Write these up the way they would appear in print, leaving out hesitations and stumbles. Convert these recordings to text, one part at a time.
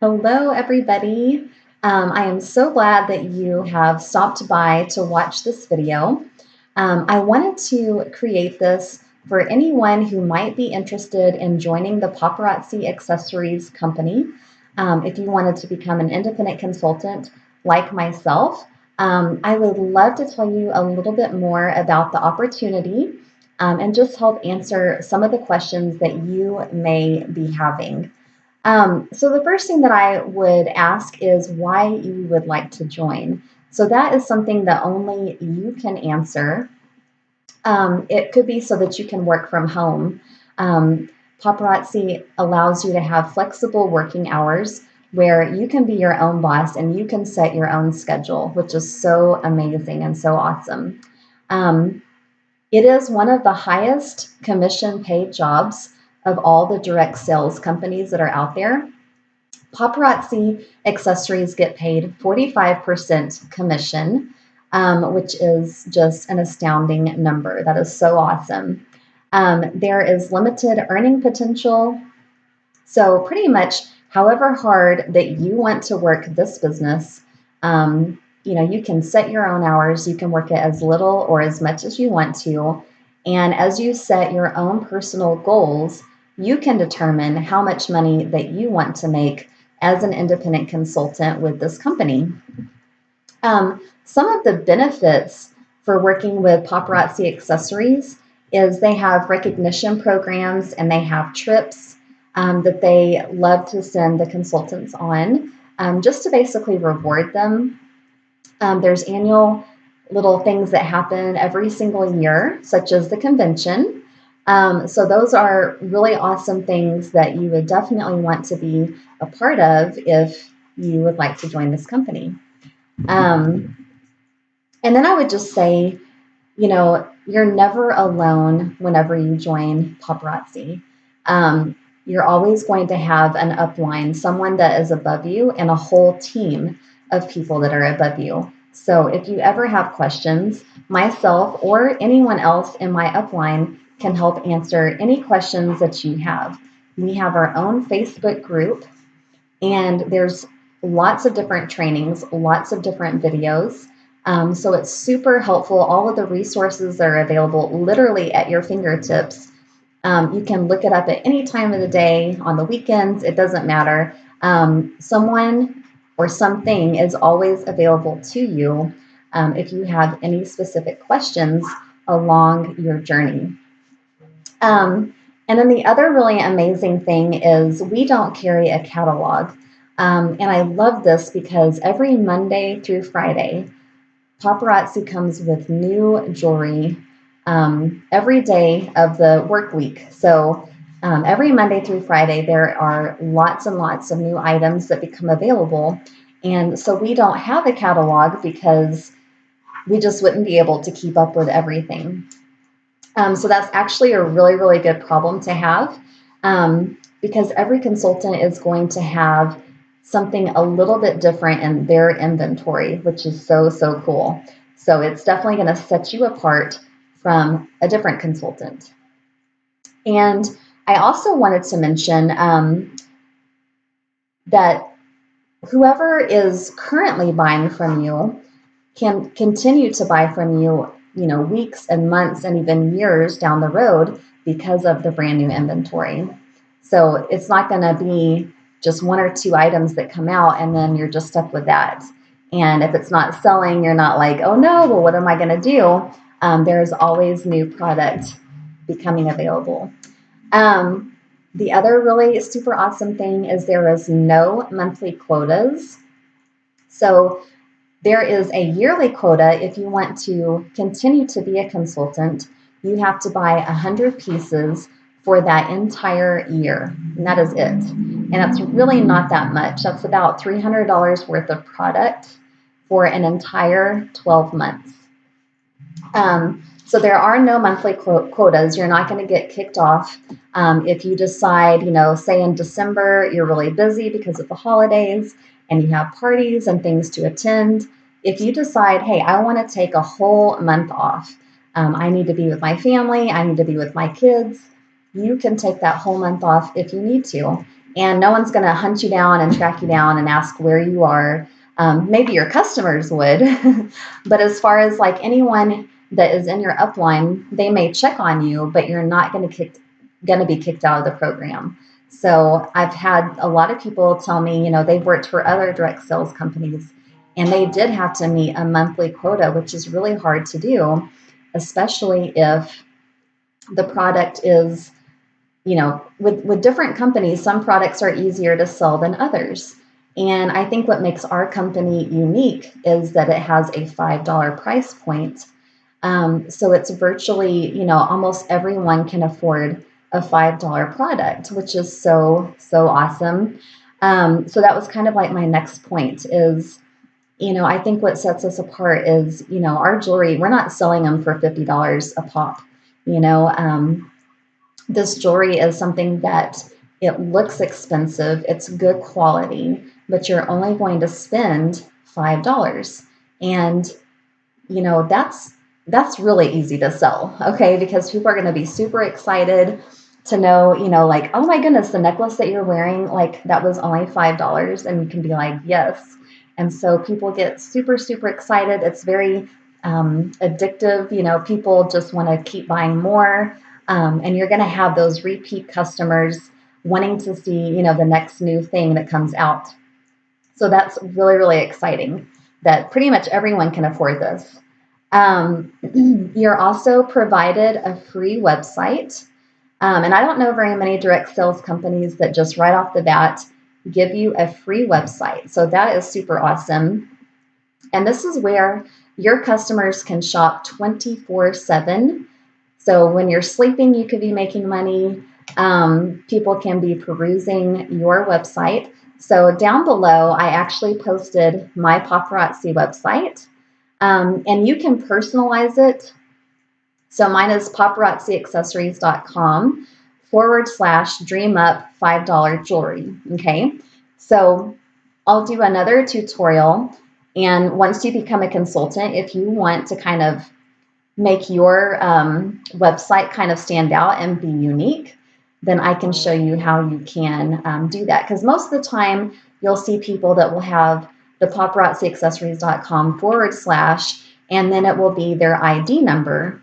Hello, everybody. I am so glad that you have stopped by to watch this video. I wanted to create this for anyone who might be interested in joining the Paparazzi Accessories company. If you wanted to become an independent consultant like myself, I would love to tell you a little bit more about the opportunity and just help answer some of the questions that you may be having. So the first thing that I would ask is why you would like to join. So that is something that only you can answer. It could be so that you can work from home. Paparazzi allows you to have flexible working hours where you can be your own boss and you can set your own schedule, which is so amazing and so awesome. Um, it is one of the highest commission paid jobs of all the direct sales companies that are out there. Paparazzi Accessories get paid 45% commission, which is just an astounding number. That is so awesome. There is limited earning potential. So pretty much however hard that you want to work this business, you can set your own hours. You can work it as little or as much as you want to. And as you set your own personal goals, you can determine how much money that you want to make as an independent consultant with this company. Some of the benefits for working with Paparazzi Accessories is they have recognition programs and they have trips that they love to send the consultants on just to basically reward them. There's annual little things that happen every single year, such as the convention. So those are really awesome things that you would definitely want to be a part of if you would like to join this company. Um, and then I would just say, you're never alone whenever you join Paparazzi. You're always going to have an upline, someone that is above you, and a whole team of people that are above you. So if you ever have questions, myself or anyone else in my upline can help answer any questions that you have. We have our own Facebook group, and there's lots of different trainings, lots of different videos. So it's super helpful. All of the resources are available literally at your fingertips. You can look it up at any time of the day, on the weekends, it doesn't matter. Someone or something is always available to you if you have any specific questions along your journey. And then the other really amazing thing is we don't carry a catalog. And I love this because every Monday through Friday, Paparazzi comes with new jewelry every day of the work week. So every Monday through Friday, there are lots and lots of new items that become available. And so we don't have a catalog because we just wouldn't be able to keep up with everything. So that's actually a really, really good problem to have because every consultant is going to have something a little bit different in their inventory, which is so, so cool. So it's definitely going to set you apart from a different consultant. And I also wanted to mention that whoever is currently buying from you can continue to buy from you, weeks and months and even years down the road because of the brand new inventory. So it's not going to be just one or two items that come out and then you're just stuck with that. And if it's not selling, you're not like, oh no, well, what am I going to do? There's always new product becoming available. The other really super awesome thing is there is no monthly quotas. So there is a yearly quota. If you want to continue to be a consultant, you have to buy 100 pieces for that entire year, and that is it. And that's really not that much. That's about $300 worth of product for an entire 12 months. So there are no monthly quotas. You're not going to get kicked off if you decide, say in December, you're really busy because of the holidays and you have parties and things to attend. If you decide, hey, I want to take a whole month off, I need to be with my family, I need to be with my kids, you can take that whole month off if you need to. and no one's going to hunt you down and track you down and ask where you are. Maybe your customers would, but as far as like anyone that is in your upline, they may check on you, but you're not going to be kicked out of the program. So I've had a lot of people tell me, they've worked for other direct sales companies and they did have to meet a monthly quota, which is really hard to do, especially if the product is, with different companies, some products are easier to sell than others. And I think what makes our company unique is that it has a $5 price point. So it's virtually, almost everyone can afford a $5 product, which is so, so awesome. So that was kind of like my next point is, I think what sets us apart is, our jewelry, we're not selling them for $50 a pop. This jewelry is something that it looks expensive, it's good quality, but you're only going to spend $5. And that's really easy to sell, okay? Because people are going to be super excited to know, like, oh my goodness, the necklace that you're wearing, like that was only $5, and you can be like, yes. And so people get super, super excited. It's very addictive. People just want to keep buying more. And you're going to have those repeat customers wanting to see, the next new thing that comes out. So that's really, really exciting that pretty much everyone can afford this. You're also provided a free website. And I don't know very many direct sales companies that just right off the bat give you a free website. So that is super awesome. And this is where your customers can shop 24/7. So when you're sleeping, you could be making money. People can be perusing your website. So down below, I actually posted my Paparazzi website, and you can personalize it. So mine is paparazziaccessories.com/dreamup $5 jewelry. Okay. So I'll do another tutorial. And once you become a consultant, if you want to kind of make your website kind of stand out and be unique, then I can show you how you can do that. Because most of the time, you'll see people that will have the paparazziaccessories.com/, and then it will be their ID number.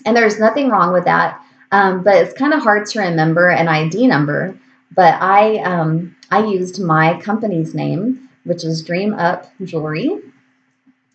And there's nothing wrong with that, but it's kind of hard to remember an ID number. But I used my company's name, which is Dream Up Jewelry.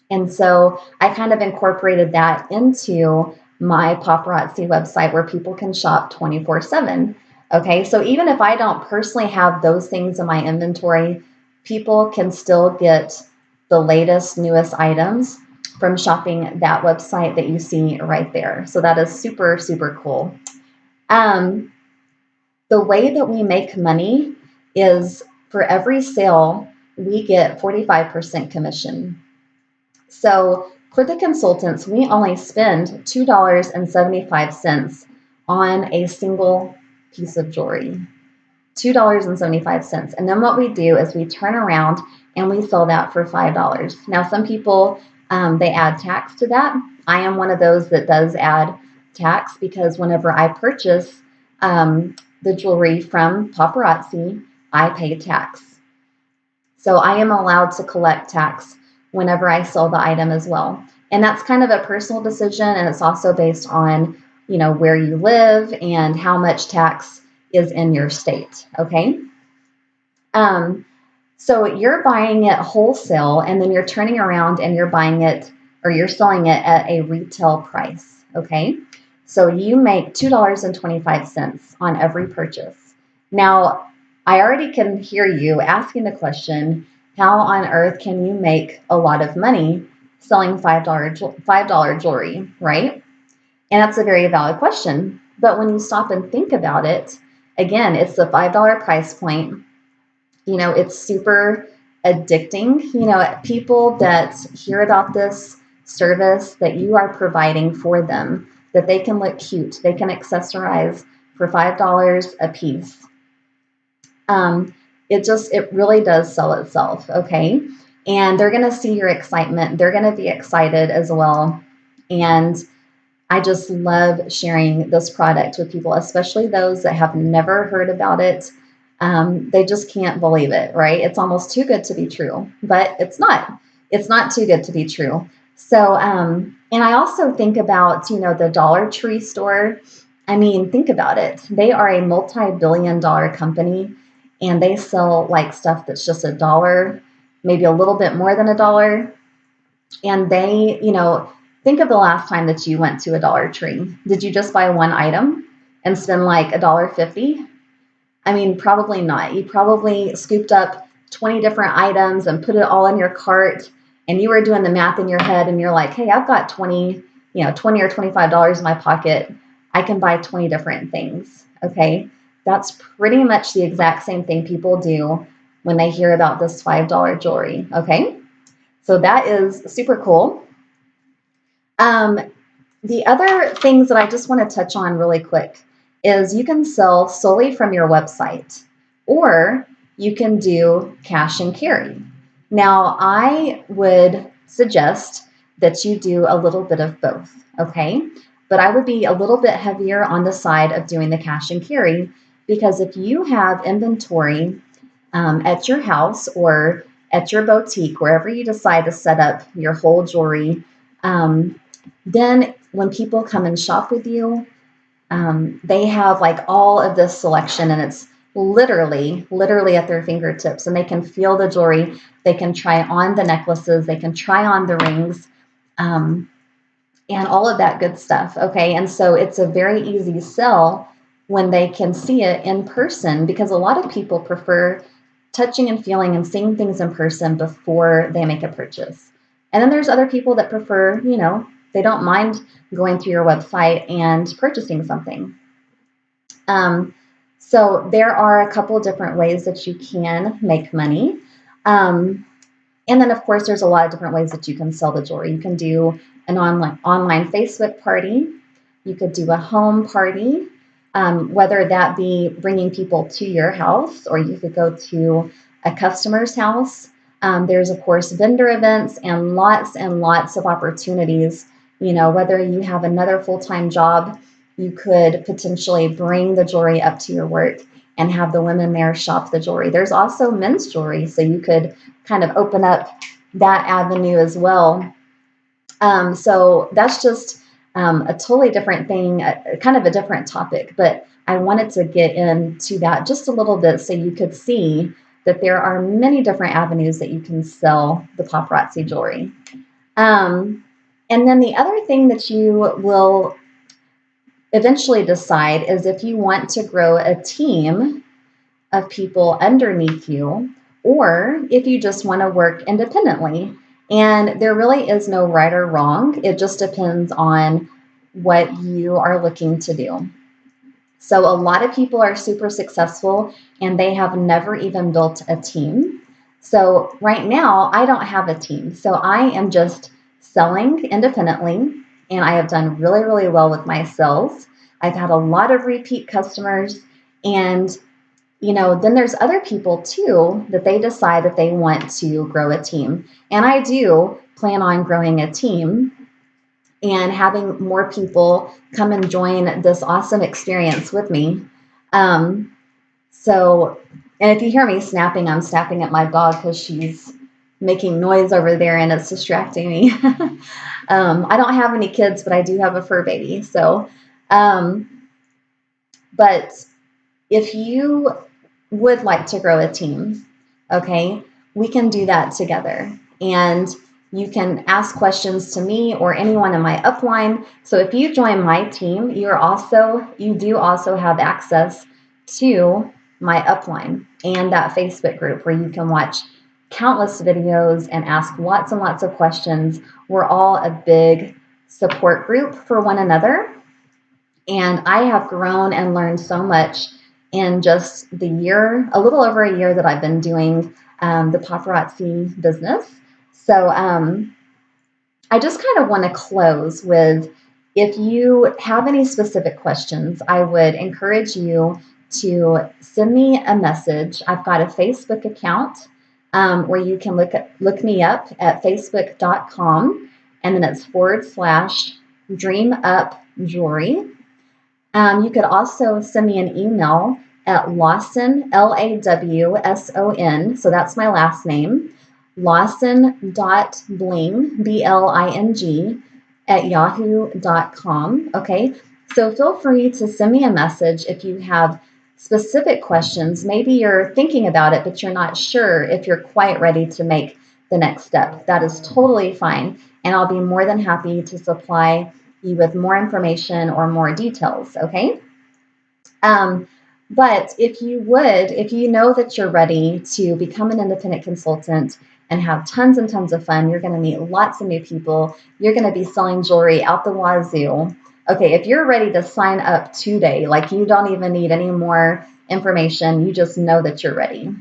And so I kind of incorporated that into my Paparazzi website where people can shop 24/7. Okay, so even if I don't personally have those things in my inventory, people can still get the latest, newest items from shopping that website that you see right there. So that is super, super cool. The way that we make money is for every sale, we get 45% commission. So for the consultants, we only spend $2.75 on a single piece of jewelry. $2.75. And then what we do is we turn around and we sell that for $5. Now, some people, they add tax to that. I am one of those that does add tax because whenever I purchase the jewelry from Paparazzi, I pay tax. So I am allowed to collect tax whenever I sell the item as well. And that's kind of a personal decision, and it's also based on, where you live and how much tax is in your state, okay? So you're buying it wholesale, and then you're turning around and you're buying it, or you're selling it at a retail price, okay? So you make $2.25 on every purchase. Now, I already can hear you asking the question, how on earth can you make a lot of money selling $5 jewelry, right? And that's a very valid question. But when you stop and think about it, again, it's the $5 price point. It's super addicting. People that hear about this service that you are providing for them, that they can look cute, they can accessorize for $5 a piece. It really does sell itself, okay? And they're going to see your excitement. They're going to be excited as well. And I just love sharing this product with people, especially those that have never heard about it. They just can't believe it, right? It's almost too good to be true, but it's not. It's not too good to be true. So, and I also think about, the Dollar Tree store. I mean, think about it. They are a multi-billion-dollar company, and they sell like stuff that's just $1, maybe a little bit more than $1. And they, think of the last time that you went to a Dollar Tree. Did you just buy one item and spend like $1.50? I mean, probably not. You probably scooped up 20 different items and put it all in your cart, and you were doing the math in your head, and you're like, hey, I've got 20 or $25 in my pocket. I can buy 20 different things. Okay. That's pretty much the exact same thing people do when they hear about this $5 jewelry. Okay. So that is super cool. The other things that I just want to touch on really quick is you can sell solely from your website, or you can do cash and carry. Now, I would suggest that you do a little bit of both, okay? But I would be a little bit heavier on the side of doing the cash and carry, because if you have inventory at your house or at your boutique, wherever you decide to set up your whole jewelry, then when people come and shop with you, they have like all of this selection, and it's literally at their fingertips, and they can feel the jewelry. They can try on the necklaces. They can try on the rings, and all of that good stuff. Okay. And so it's a very easy sell when they can see it in person, because a lot of people prefer touching and feeling and seeing things in person before they make a purchase. And then there's other people that prefer, they don't mind going through your website and purchasing something. So there are a couple different ways that you can make money. And then, of course, there's a lot of different ways that you can sell the jewelry. You can do an online Facebook party. You could do a home party, whether that be bringing people to your house, or you could go to a customer's house. There's, of course, vendor events and lots of opportunities. Whether you have another full-time job, you could potentially bring the jewelry up to your work and have the women there shop the jewelry. There's also men's jewelry, so you could kind of open up that avenue as well. So that's just a totally different thing, kind of a different topic, but I wanted to get into that just a little bit so you could see that there are many different avenues that you can sell the paparazzi jewelry. And then the other thing that you will eventually decide is if you want to grow a team of people underneath you, or if you just want to work independently. And there really is no right or wrong. It just depends on what you are looking to do. So a lot of people are super successful and they have never even built a team. So right now, I don't have a team. So I am just selling independently, and I have done really, really well with my sales. I've had a lot of repeat customers, and then there's other people too that they decide that they want to grow a team. And I do plan on growing a team and having more people come and join this awesome experience with me. So, and if you hear me snapping, I'm snapping at my dog because she's making noise over there and it's distracting me. I don't have any kids, but I do have a fur baby. So, but if you would like to grow a team, okay, we can do that together. And you can ask questions to me or anyone in my upline. So if you join my team, you do also have access to my upline and that Facebook group where you can watch countless videos and ask lots and lots of questions. We're all a big support group for one another. And I have grown and learned so much in just a little over a year that I've been doing the paparazzi business. So I just kind of want to close with, if you have any specific questions, I would encourage you to send me a message. I've got a Facebook account where you can look me up at facebook.com, and then it's /Dream Up Jewelry. You could also send me an email at Lawson, Lawson, so that's my last name, Lawson.bling, Bling, at yahoo.com. Okay, so feel free to send me a message if you have specific questions. Maybe you're thinking about it, but you're not sure if you're quite ready to make the next step. That is totally fine. And I'll be more than happy to supply you with more information or more details. Okay. Um, but if you know that you're ready to become an independent consultant and have tons and tons of fun, you're going to meet lots of new people. You're going to be selling jewelry out the wazoo. Okay, if you're ready to sign up today, like you don't even need any more information, you just know that you're ready.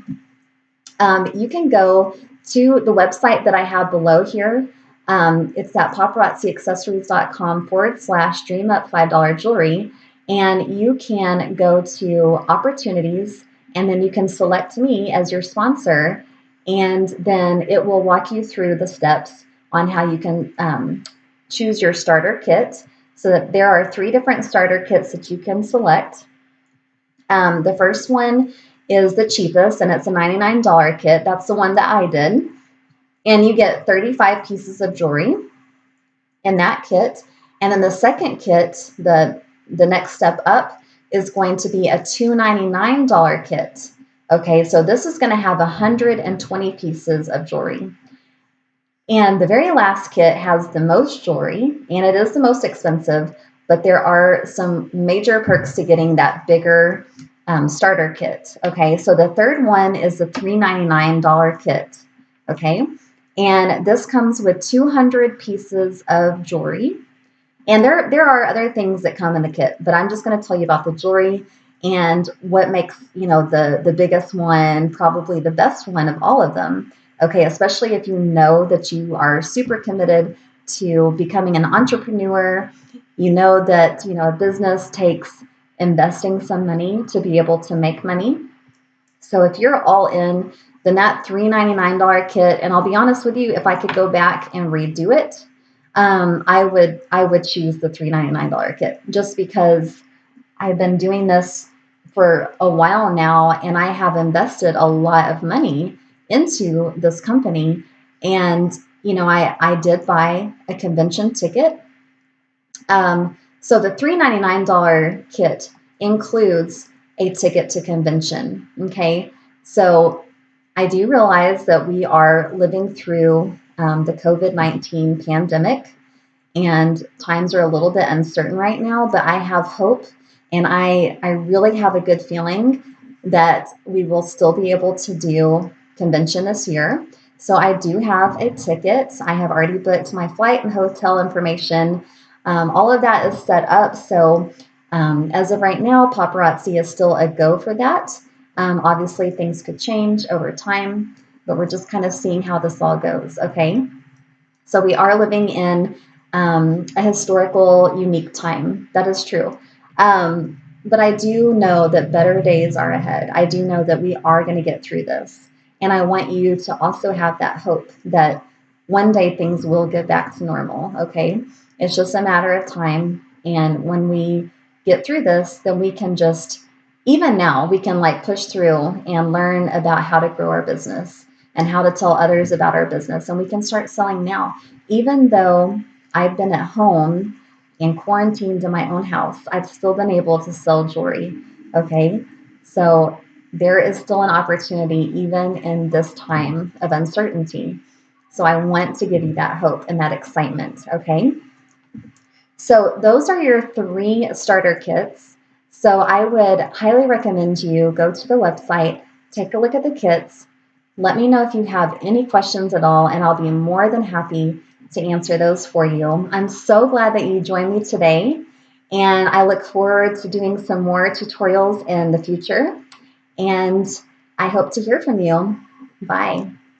You can go to the website that I have below here. It's at paparazziaccessories.com/dreamup $5 jewelry. And you can go to opportunities and then you can select me as your sponsor. And then it will walk you through the steps on how you can choose your starter kit. So that there are 3 different starter kits that you can select. The first one is the cheapest, and it's a $99 kit. That's the one that I did. And you get 35 pieces of jewelry in that kit. And then the second kit, the next step up, is going to be a $299 kit. Okay, so this is going to have 120 pieces of jewelry. And the very last kit has the most jewelry, and it is the most expensive, but there are some major perks to getting that bigger starter kit. Okay, so the third one is the $399 kit. Okay, and this comes with 200 pieces of jewelry. And there are other things that come in the kit, but I'm just going to tell you about the jewelry and what makes, the biggest one, probably the best one of all of them. Okay, especially if you know that you are super committed to becoming an entrepreneur, you know that, a business takes investing some money to be able to make money. So if you're all in, then that $399 kit, and I'll be honest with you, if I could go back and redo it, I would choose the $399 kit just because I've been doing this for a while now and I have invested a lot of money into this company. And, I did buy a convention ticket. So the $399 kit includes a ticket to convention. Okay. So I do realize that we are living through the COVID-19 pandemic and times are a little bit uncertain right now, but I have hope and I really have a good feeling that we will still be able to do convention this year. So I do have a ticket. I have already booked my flight and hotel information. All of that is set up. So as of right now, Paparazzi is still a go for that. Obviously, things could change over time, but we're just kind of seeing how this all goes, okay? So we are living in a historical, unique time. That is true. But I do know that better days are ahead. I do know that we are going to get through this. And I want you to also have that hope that one day things will get back to normal, okay? It's just a matter of time. And when we get through this, then we can just, even now, we can like push through and learn about how to grow our business and how to tell others about our business. And we can start selling now. Even though I've been at home and quarantined in my own house, I've still been able to sell jewelry, okay? So there is still an opportunity even in this time of uncertainty. So I want to give you that hope and that excitement, okay? So those are your 3 starter kits. So I would highly recommend you go to the website, take a look at the kits, let me know if you have any questions at all, and I'll be more than happy to answer those for you. I'm so glad that you joined me today, and I look forward to doing some more tutorials in the future, and I hope to hear from you. Bye.